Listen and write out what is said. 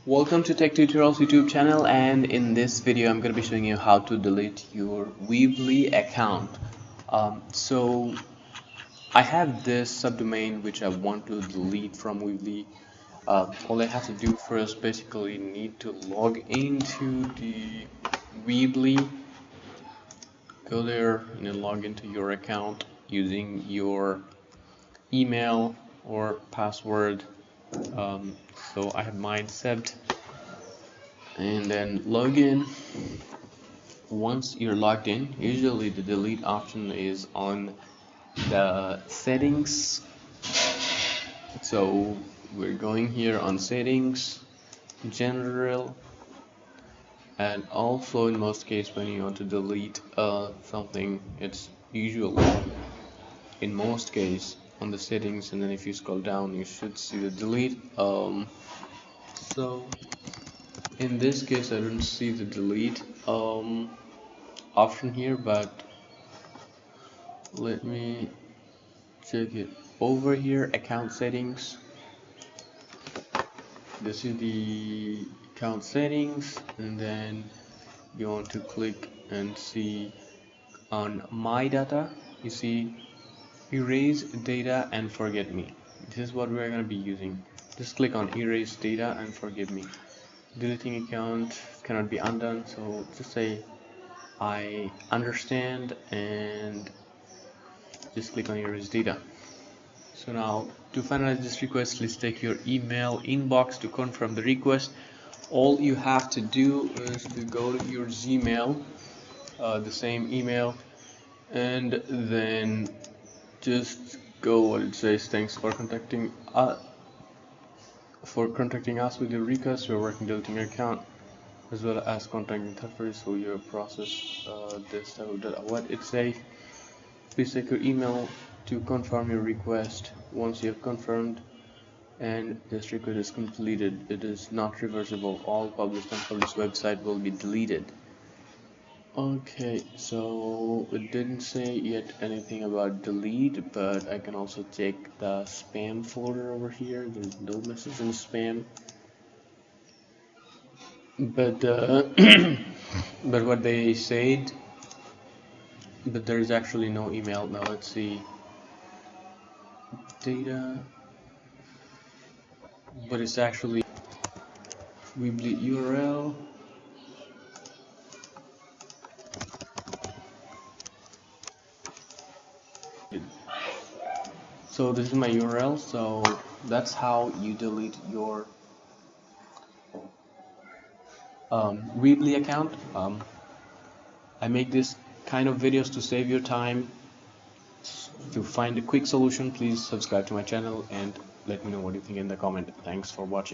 Welcome to TechTutorials YouTube channel, and in this video I'm going to be showing you how to delete your Weebly account. So I have this subdomain which I want to delete from Weebly. All I have to do first basically need to log into the Weebly. Go there and log into your account using your email or password. So I have mine set, and then log in. Once you're logged in, usually the delete option is on the settings. So we're going here on settings, general, and also in most cases when you want to delete something, it's usually in most cases on the settings, and then if you scroll down you should see the delete. So in this case I don't see the delete option here, but let me check it over here. Account settings, this is the account settings, and then you want to click and see on my data. You see erase data and forget me. This is what we're going to be using. Just click on erase data and forget me. Deleting account cannot be undone, so just say I understand and just click on erase data. So now to finalize this request, let's take your email inbox to confirm the request. All you have to do is to go to your Gmail, the same email, and then just go what it says. Thanks for contacting us with your request. We're working deleting your account as well as contacting third parties so your process this what it says. Please take your email to confirm your request. Once you have confirmed and this request is completed, it is not reversible. All published and published website will be deleted. Okay, so it didn't say yet anything about delete, but I can also check the spam folder over here. There's no message in spam, but but what they said, but there is actually no email. Now let's see data, but it's actually Weebly URL. So this is my URL. So that's how you delete your Weebly account. I make this kind of videos to save your time. To find a quick solution, please subscribe to my channel and let me know what you think in the comment. Thanks for watching.